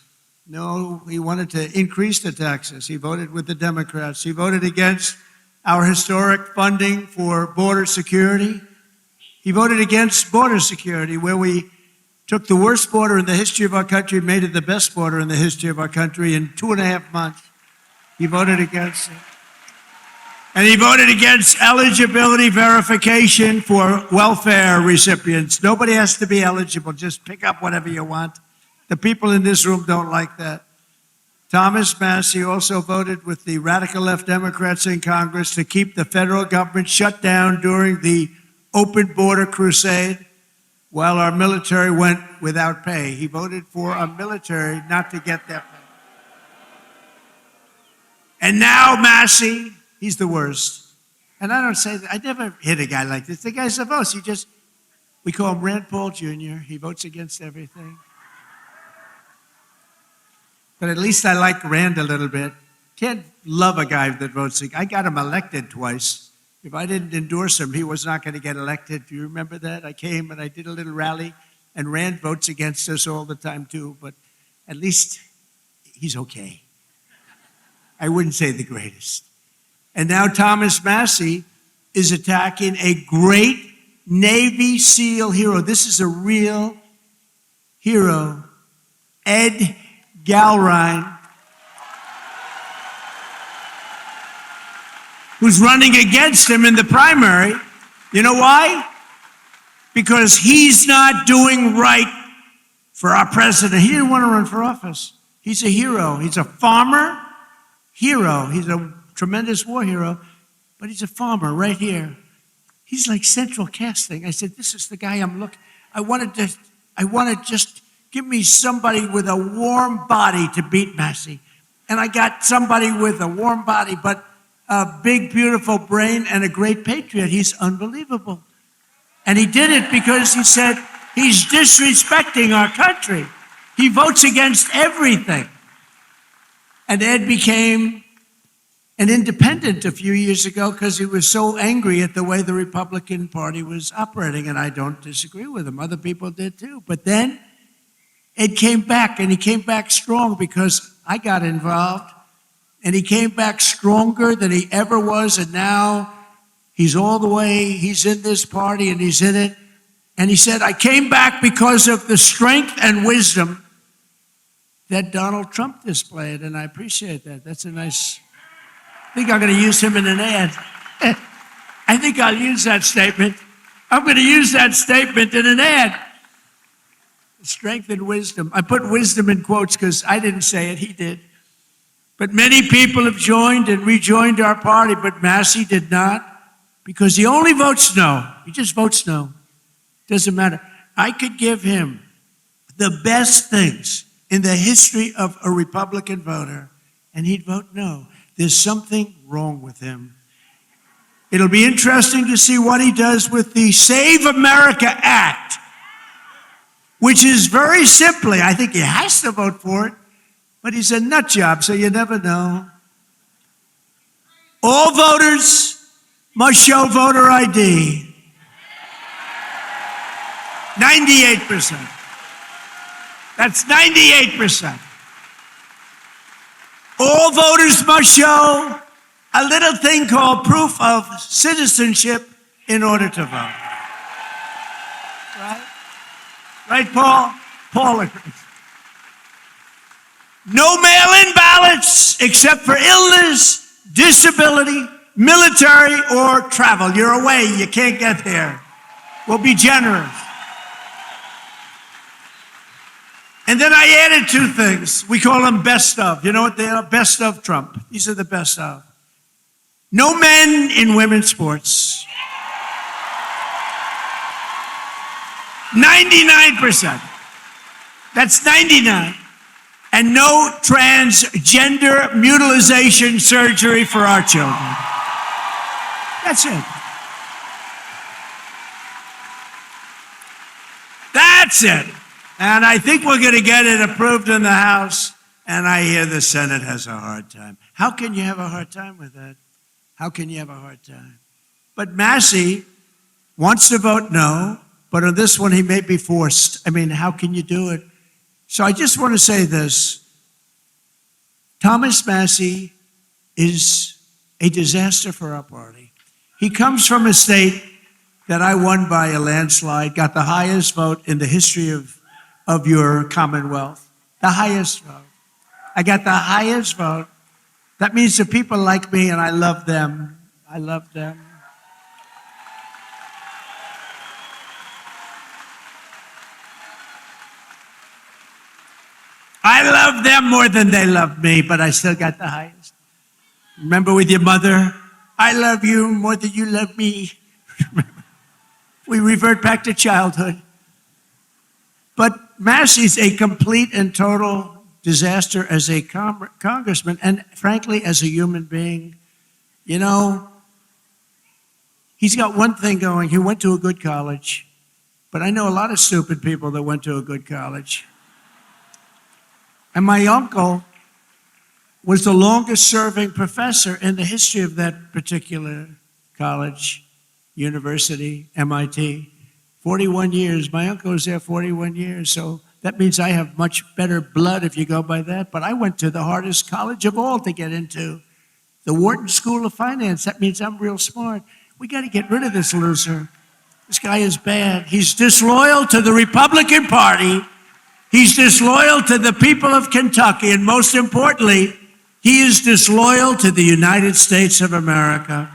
No, he wanted to increase the taxes. He voted with the Democrats. He voted against our historic funding for border security. He voted against border security, where we took the worst border in the history of our country and made it the best border in the history of our country in 2.5 months. He voted against it. And he voted against eligibility verification for welfare recipients. Nobody has to be eligible. Just pick up whatever you want. The people in this room don't like that. Thomas Massie also voted with the radical left Democrats in Congress to keep the federal government shut down during the open border crusade while our military went without pay. He voted for our military not to get their pay. And now Massie, he's the worst. And I don't say that. I never hit a guy like this. The guy's the most. We call him Rand Paul Jr. He votes against everything. But at least I like Rand a little bit. Can't love a guy that votes. I got him elected twice. If I didn't endorse him, he was not going to get elected. Do you remember that? I came and I did a little rally, and Rand votes against us all the time too, but at least he's okay. I wouldn't say the greatest. And now Thomas Massie is attacking a great Navy SEAL hero. This is a real hero, Ed Gallrein, who's running against him in the primary. You know why? Because he's not doing right for our president. He didn't want to run for office. He's a hero. He's a farmer hero. He's a tremendous war hero, but he's a farmer right here. He's like central casting. I said, this is the guy I'm looking. I want to just give me somebody with a warm body to beat Massie. And I got somebody with a warm body, but a big, beautiful brain and a great patriot. He's unbelievable. And he did it because he said he's disrespecting our country. He votes against everything. And Ed became an independent a few years ago because he was so angry at the way the Republican Party was operating, and I don't disagree with him. Other people did too. But then Ed came back, and he came back strong because I got involved, and he came back stronger than he ever was, and now he's all the way, he's in this party, and he's in it. And he said, I came back because of the strength and wisdom that Donald Trump displayed, and I appreciate that. That's a nice... I think I'm going to use him in an ad. I think I'll use that statement. I'm going to use that statement in an ad. Strength and wisdom. I put wisdom in quotes because I didn't say it, he did. But many people have joined and rejoined our party, but Massie did not because he only votes no. He just votes no. Doesn't matter. I could give him the best things in the history of a Republican voter, and he'd vote no. There's something wrong with him. It'll be interesting to see what he does with the Save America Act, which is very simply, I think he has to vote for it, but he's a nut job, so you never know. All voters must show voter ID. 98%. That's 98%. All voters must show a little thing called proof of citizenship in order to vote. Right? Right, Paul? Paul agrees. No mail-in ballots except for illness, disability, military, or travel. You're away. You can't get there. We'll be generous. And then I added two things. We call them best of. You know what they are? Best of Trump. These are the best of. No men in women's sports. 99%. That's 99. And no transgender mutilization surgery for our children. That's it. That's it. And I think we're going to get it approved in the House, and I hear the Senate has a hard time. How can you have a hard time with that? How can you have a hard time? But Massie wants to vote no, but on this one he may be forced. I mean, how can you do it? So I just want to say this. Thomas Massie is a disaster for our party. He comes from a state that I won by a landslide, got the highest vote in the history of your Commonwealth. The highest vote. I got the highest vote. That means the people like me, and I love them. I love them. I love them more than they love me, but I still got the highest. Remember with your mother, I love you more than you love me. We revert back to childhood. But Massie's a complete and total disaster as a congressman and, frankly, as a human being. You know, he's got one thing going. He went to a good college. But I know a lot of stupid people that went to a good college. And my uncle was the longest-serving professor in the history of that particular college, university, MIT. 41 years. My uncle was there 41 years, so that means I have much better blood if you go by that. But I went to the hardest college of all to get into, the Wharton School of Finance. That means I'm real smart. We got to get rid of this loser. This guy is bad. He's disloyal to the Republican Party. He's disloyal to the people of Kentucky. And most importantly, he is disloyal to the United States of America.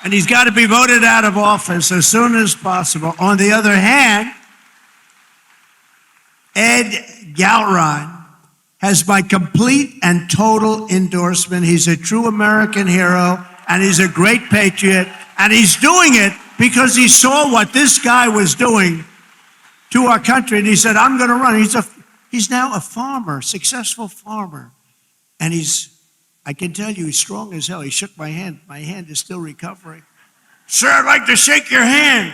And he's got to be voted out of office as soon as possible. On the other hand, Ed Gallrein has my complete and total endorsement. He's a true American hero, and he's a great patriot, and he's doing it because he saw what this guy was doing to our country, and he said, I'm going to run. He's now a farmer, successful farmer, and I can tell you, he's strong as hell. He shook my hand. My hand is still recovering. Sir, I'd like to shake your hand.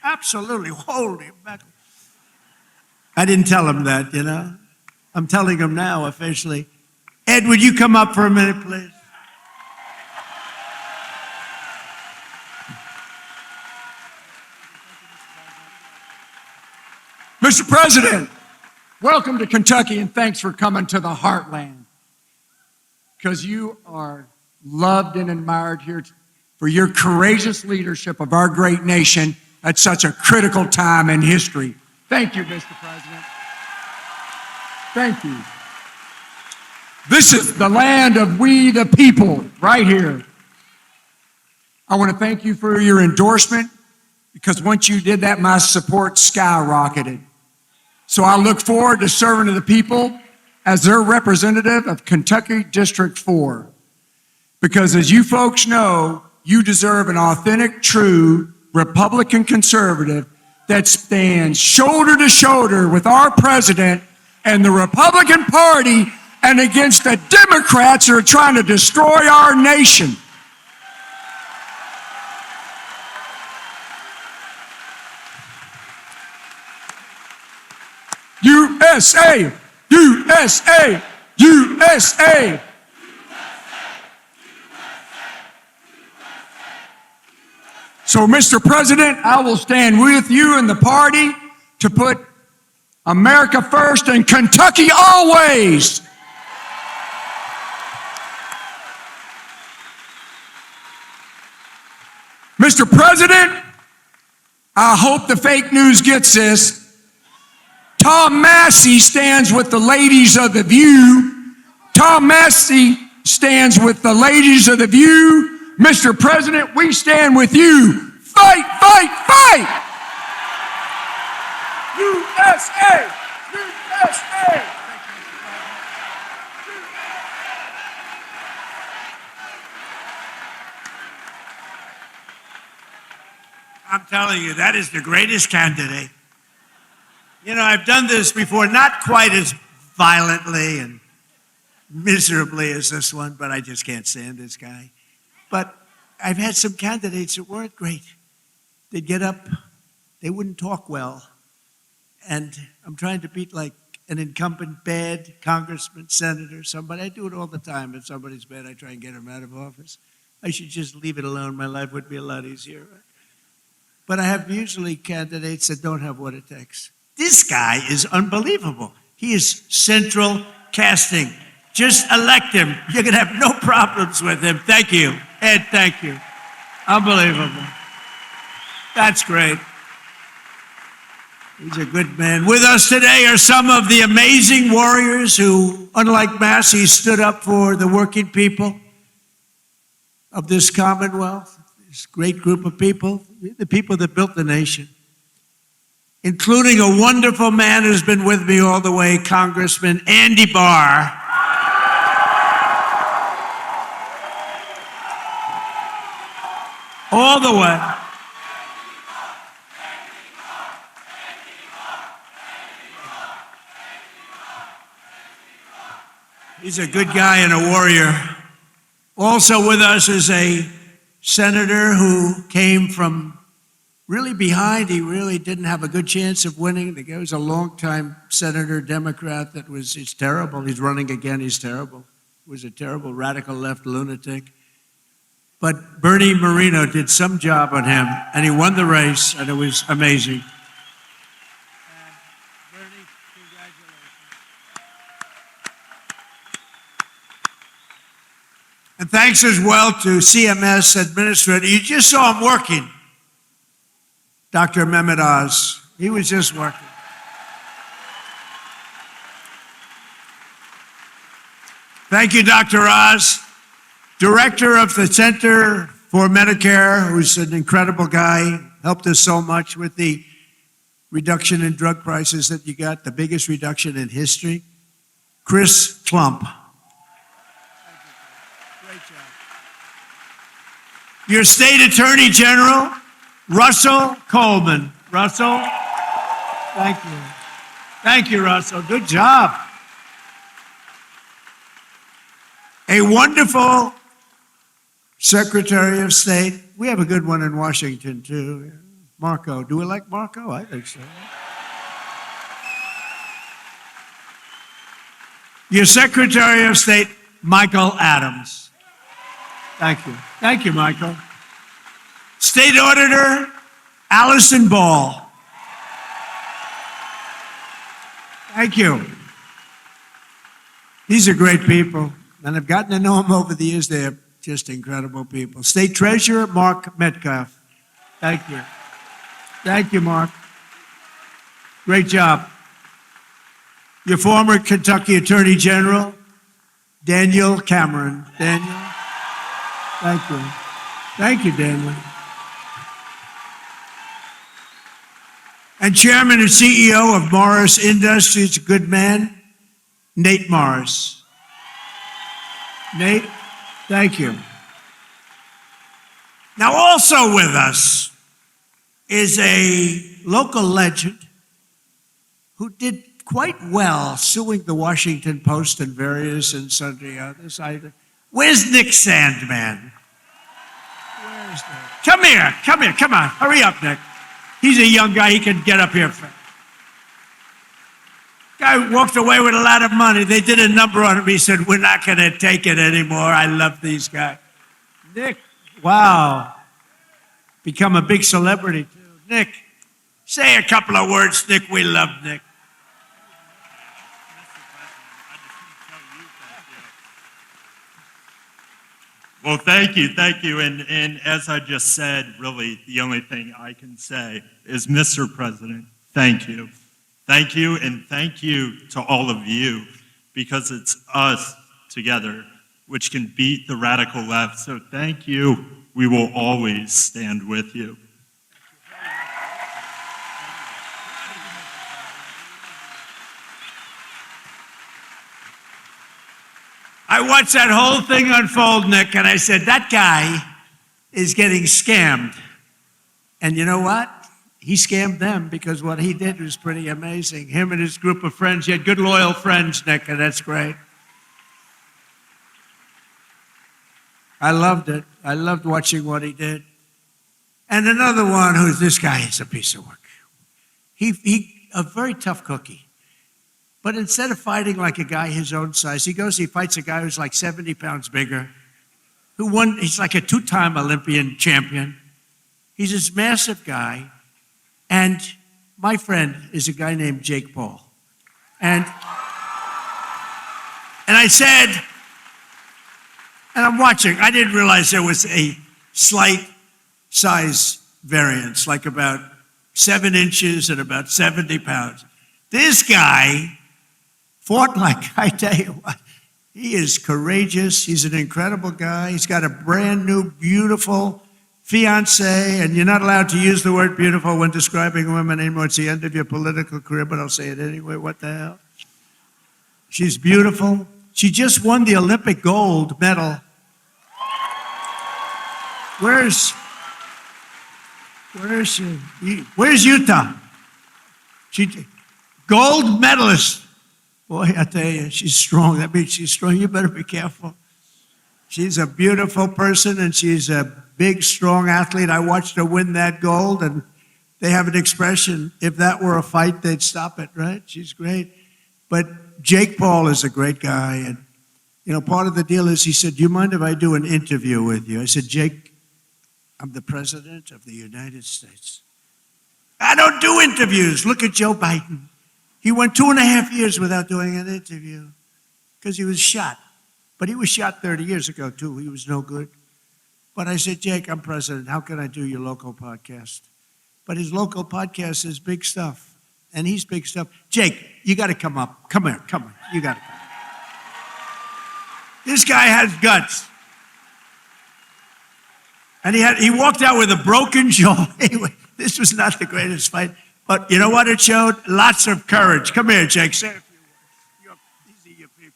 Absolutely. Holy mackerel. I didn't tell him that, you know. I'm telling him now officially. Ed, would you come up for a minute, please? Mr. President, welcome to Kentucky and thanks for coming to the heartland. Because you are loved and admired here for your courageous leadership of our great nation at such a critical time in history. Thank you, Mr. President. Thank you. This is the land of we the people, right here. I want to thank you for your endorsement, because once you did that, my support skyrocketed. So I look forward to serving to the people as their representative of Kentucky District 4. Because as you folks know, you deserve an authentic, true Republican conservative that stands shoulder to shoulder with our president and the Republican Party and against the Democrats who are trying to destroy our nation. USA, USA, USA. So, Mr. President, I will stand with you and the party to put America first and Kentucky always. Mr. President, I hope the fake news gets this. Tom Massie stands with the ladies of The View. Tom Massie stands with the ladies of The View. Mr. President, we stand with you. Fight, fight, fight! USA! USA! I'm telling you, that is the greatest candidate. You know, I've done this before, not quite as violently and miserably as this one, but I just can't stand this guy. But I've had some candidates that weren't great. They'd get up, they wouldn't talk well. And I'm trying to beat like an incumbent bad congressman, senator, somebody. I do it all the time. If somebody's bad, I try and get them out of office. I should just leave it alone. My life would be a lot easier. But I have usually candidates that don't have what it takes. This guy is unbelievable. He is central casting. Just elect him. You're going to have no problems with him. Thank you. Ed, thank you. Unbelievable. That's great. He's a good man. With us today are some of the amazing warriors who, unlike Massie, stood up for the working people of this Commonwealth, this great group of people, the people that built the nation, including a wonderful man who's been with me all the way, Congressman Andy Barr. All the way. He's a good guy and a warrior. Also with us is a senator who came from really behind. He really didn't have a good chance of winning. The guy was a longtime senator, Democrat, he's terrible. He's running again, he's terrible. He was a terrible radical left lunatic. But Bernie Moreno did some job on him, and he won the race, and it was amazing. And Bernie, congratulations. And thanks as well to CMS Administrator. You just saw him working. Dr. Mehmet Oz. He was just working. Thank you, Dr. Oz. Director of the Center for Medicare, who's an incredible guy, helped us so much with the reduction in drug prices that you got, the biggest reduction in history. Chris Plump. Great job. Your State Attorney General, Russell Coleman. Russell, thank you. Thank you, Russell. Good job. A wonderful Secretary of State. We have a good one in Washington, too. Marco. Do we like Marco? I think so. Your Secretary of State, Michael Adams. Thank you. Thank you, Michael. State Auditor, Allison Ball. Thank you. These are great people, and I've gotten to know them over the years. They're just incredible people. State Treasurer, Mark Metcalf. Thank you. Thank you, Mark. Great job. Your former Kentucky Attorney General, Daniel Cameron. Daniel, thank you. Thank you, Daniel. And Chairman and CEO of Morris Industries, a good man, Nate Morris. Nate, thank you. Now, also with us is a local legend who did quite well suing the Washington Post and various and sundry others. Where's Nick Sandman? Where's Nick? Come here, come on, hurry up, Nick. He's a young guy, he can get up here. Guy walked away with a lot of money. They did a number on him. He said, we're not going to take it anymore. I love these guys. Nick, wow. Become a big celebrity, too. Nick, say a couple of words, Nick. We love Nick. Well, thank you. And as I just said, really, the only thing I can say is, Mr. President, thank you. Thank you, and thank you to all of you, because it's us together which can beat the radical left. So thank you. We will always stand with you. I watched that whole thing unfold, Nick, and I said, that guy is getting scammed. And you know what? He scammed them, because what he did was pretty amazing. Him and his group of friends. He had good, loyal friends, Nick, and that's great. I loved it. I loved watching what he did. And another one this guy is a piece of work. He a very tough cookie. But instead of fighting like a guy his own size, he fights a guy who's like 70 pounds bigger, he's like a two-time Olympian champion. He's this massive guy. And my friend is a guy named Jake Paul. And I said, and I'm watching, I didn't realize there was a slight size variance, like about 7 inches and about 70 pounds. This guy fought like, I tell you what, he is courageous. He's an incredible guy. He's got a brand new, beautiful fiance, and you're not allowed to use the word beautiful when describing women anymore. It's the end of your political career, but I'll say it anyway. What the hell? She's beautiful. She just won the Olympic gold medal. Where's she? Where's Utah? Gold medalist. Boy, I tell you, she's strong. That means she's strong. You better be careful. She's a beautiful person, and she's a big, strong athlete. I watched her win that gold, and they have an expression, if that were a fight, they'd stop it, right? She's great. But Jake Paul is a great guy, and, you know, part of the deal is he said, do you mind if I do an interview with you? I said, Jake, I'm the president of the United States. I don't do interviews. Look at Joe Biden. He went 2.5 years without doing an interview because he was shot. But he was shot 30 years ago, too. He was no good. But I said, Jake, I'm president. How can I do your local podcast? But his local podcast is big stuff. And he's big stuff. Jake, you got to come up. Come here. You got to come. This guy has guts. And he walked out with a broken jaw. Anyway, this was not the greatest fight. But you know what it showed? Lots of courage. Come here, Jake. Say a few words. These are your people.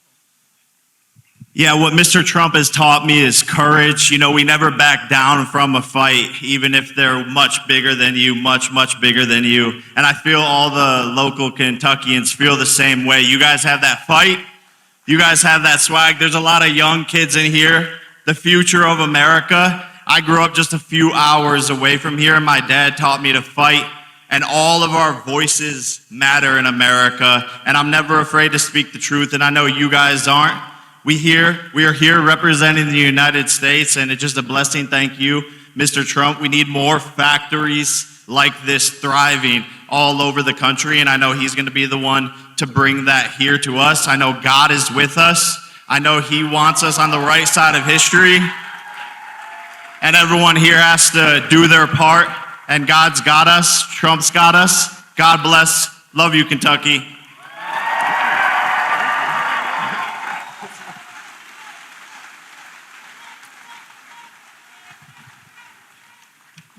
Yeah, what Mr. Trump has taught me is courage. You know, we never back down from a fight, even if they're much bigger than you, much bigger than you. And I feel all the local Kentuckians feel the same way. You guys have that fight. You guys have that swag. There's a lot of young kids in here, the future of America. I grew up just a few hours away from here, and my dad taught me to fight, and all of our voices matter in America, and I'm never afraid to speak the truth, and I know you guys aren't. We are here representing the United States, and it's just a blessing. Thank you, Mr. Trump. We need more factories like this thriving all over the country, and I know he's going to be the one to bring that here to us. I know God is with us. I know he wants us on the right side of history, and everyone here has to do their part, and God's got us. Trump's got us. God bless. Love you, Kentucky.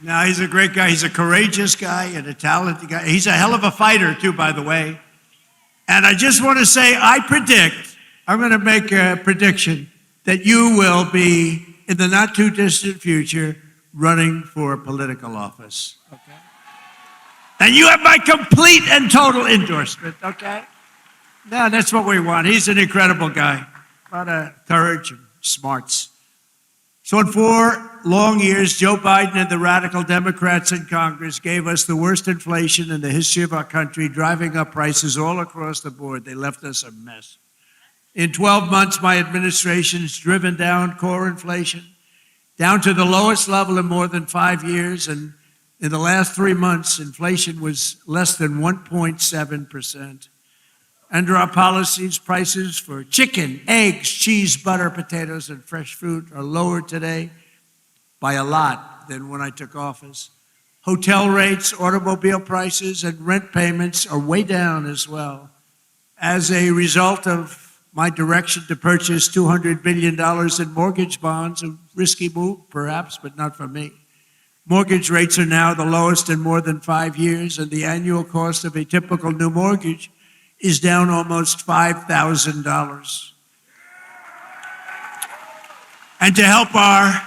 No, he's a great guy. He's a courageous guy and a talented guy. He's a hell of a fighter, too, by the way. And I just want to say, I'm going to make a prediction that you will be, in the not too distant future, running for political office. Okay? And you have my complete and total endorsement, okay? No, that's what we want. He's an incredible guy. A lot of courage and smarts. So in 4 long years, Joe Biden and the radical Democrats in Congress gave us the worst inflation in the history of our country, driving up prices all across the board. They left us a mess. In 12 months, my administration has driven down core inflation down to the lowest level in more than 5 years. And in the last 3 months, inflation was less than 1.7%. Under our policies, prices for chicken, eggs, cheese, butter, potatoes, and fresh fruit are lower today by a lot than when I took office. Hotel rates, automobile prices, and rent payments are way down as well. As a result of my direction to purchase $200 billion in mortgage bonds, a risky move, perhaps, but not for me. Mortgage rates are now the lowest in more than 5 years, and the annual cost of a typical new mortgage is down almost $5,000. And to help our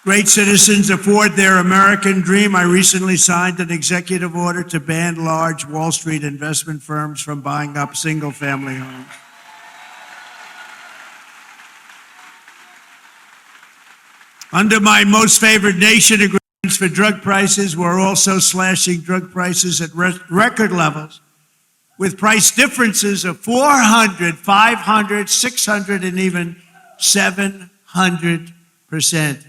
great citizens afford their American dream, I recently signed an executive order to ban large Wall Street investment firms from buying up single-family homes. Under my most favored nation agreements for drug prices, we're also slashing drug prices at record levels, with price differences of 400, 500, 600, and even 700%.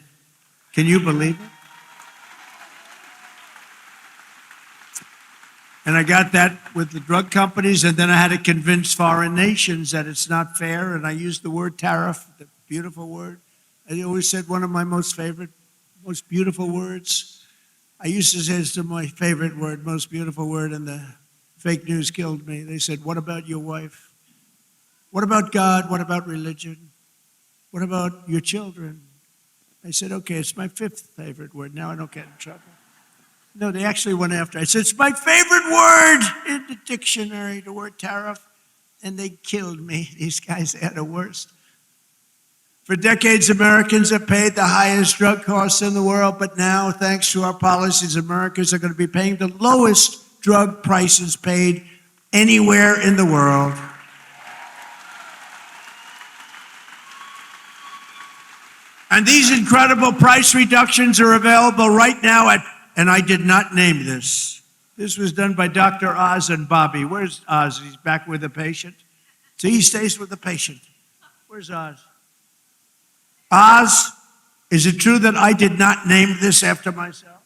Can you believe it? And I got that with the drug companies, and then I had to convince foreign nations that it's not fair, and I used the word tariff, the beautiful word. I always said one of my most favorite, most beautiful words. I used to say it's my favorite word, most beautiful word, and the fake news killed me. They said, what about your wife? What about God? What about religion? What about your children? I said, okay, it's my 5th favorite word. Now I don't get in trouble. No, they actually went after. I said, it's my favorite word in the dictionary, the word tariff. And they killed me. These guys, they had the worst. For decades, Americans have paid the highest drug costs in the world, but now, thanks to our policies, Americans are going to be paying the lowest drug prices paid anywhere in the world. And these incredible price reductions are available right now and I did not name this. This was done by Dr. Oz and Bobby. Where's Oz? He's back with the patient. See, he stays with the patient. Where's Oz? Oz, is it true that I did not name this after myself?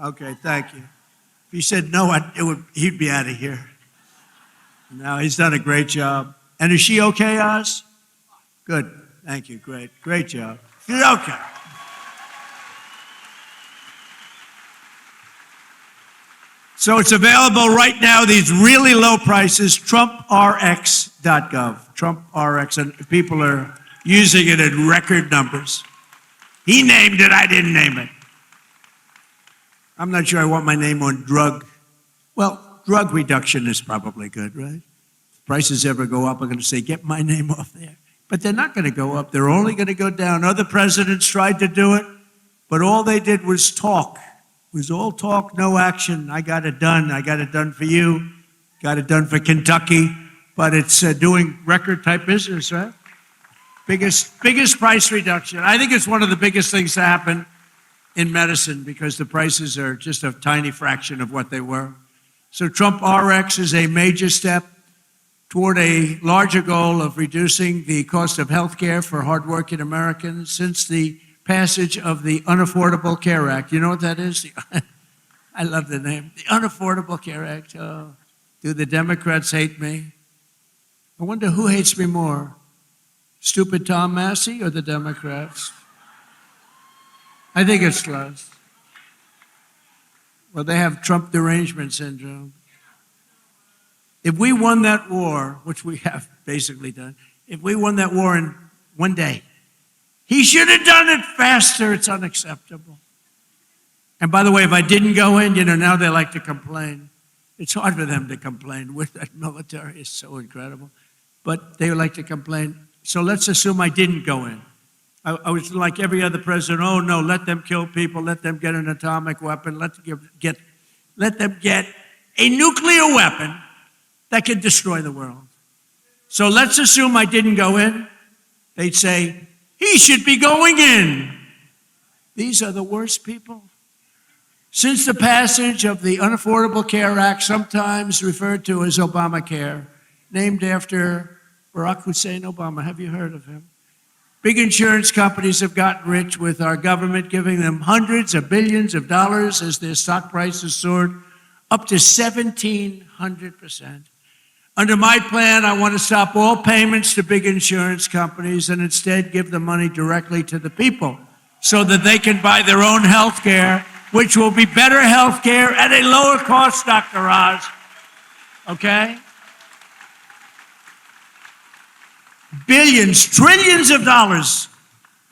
Okay, thank you. If he said no, he'd be out of here. No, he's done a great job. And is she okay, Oz? Good. Thank you. Great. Great job. She's okay. So it's available right now, these really low prices, TrumpRx.gov. TrumpRx, and people are using it in record numbers. He named it, I didn't name it. I'm not sure I want my name on drug. Well, drug reduction is probably good, right? If prices ever go up, I'm going to say, get my name off there. But they're not going to go up. They're only going to go down. Other presidents tried to do it, but all they did was talk. It was all talk, no action. I got it done. I got it done for you. Got it done for Kentucky. But it's doing record-type business, right? Biggest price reduction. I think it's one of the biggest things to happen in medicine because the prices are just a tiny fraction of what they were. So Trump RX is a major step toward a larger goal of reducing the cost of health care for hardworking Americans since the passage of the Unaffordable Care Act. You know what that is? I love the name. The Unaffordable Care Act. Oh, do the Democrats hate me? I wonder who hates me more, stupid Tom Massie or the Democrats? I think it's close. Well, they have Trump derangement syndrome. If we won that war, which we have basically done, if we won that war in one day, he should have done it faster. It's unacceptable. And by the way, if I didn't go in, now they like to complain. It's hard for them to complain. With that military, it's so incredible. But they like to complain. So let's assume I didn't go in. I was like every other president. Oh no, let them kill people. Let them get an atomic weapon. Let them get a nuclear weapon that could destroy the world. So let's assume I didn't go in. They'd say, he should be going in. These are the worst people. Since the passage of the Unaffordable Care Act, sometimes referred to as Obamacare, named after Barack Hussein Obama. Have you heard of him? Big insurance companies have gotten rich with our government giving them hundreds of billions of dollars as their stock prices soared up to 1,700%. Under my plan, I want to stop all payments to big insurance companies and instead give the money directly to the people so that they can buy their own health care, which will be better health care at a lower cost, Dr. Oz. Okay? Billions, trillions of dollars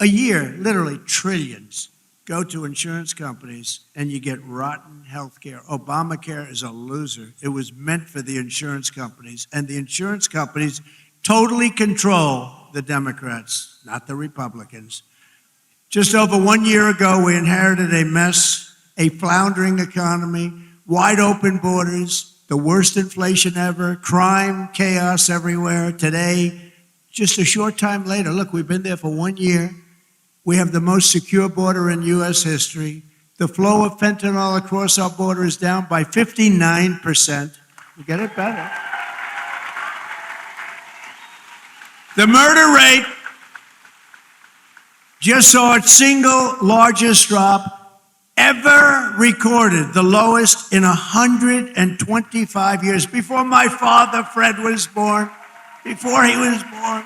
a year, literally trillions, go to insurance companies and you get rotten health care. Obamacare is a loser. It was meant for the insurance companies, and the insurance companies totally control the Democrats, not the Republicans. Just over 1 year ago, we inherited a mess, a floundering economy, wide open borders, the worst inflation ever, crime, chaos everywhere. Today, just a short time later, look, we've been there for 1 year. We have the most secure border in U.S. history. The flow of fentanyl across our border is down by 59%. We get it better. The murder rate just saw its single largest drop ever recorded, the lowest in 125 years, before my father, Fred, was born. Before he was born.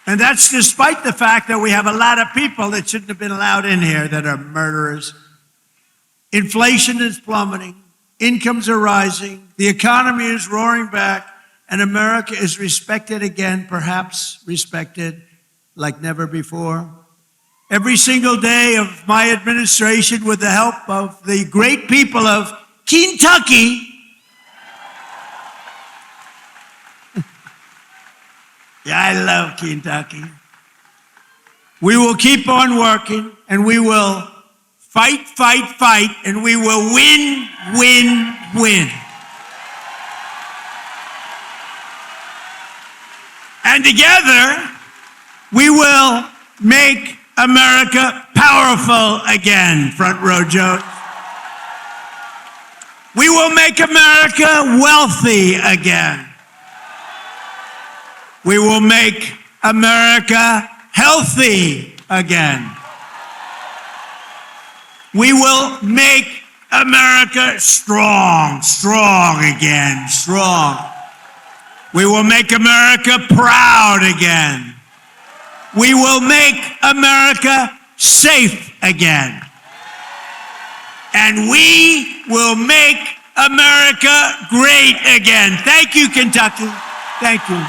And that's despite the fact that we have a lot of people that shouldn't have been allowed in here that are murderers. Inflation is plummeting. Incomes are rising. The economy is roaring back. And America is respected again, perhaps respected like never before. Every single day of my administration, with the help of the great people of Kentucky, yeah, I love Kentucky. We will keep on working, and we will fight, and we will win, win. And together, we will make America powerful again, front row Joe. We will make America wealthy again. We will make America healthy again. We will make America strong again, strong. We will make America proud again. We will make America safe again. And we will make America great again. Thank you, Kentucky. Thank you.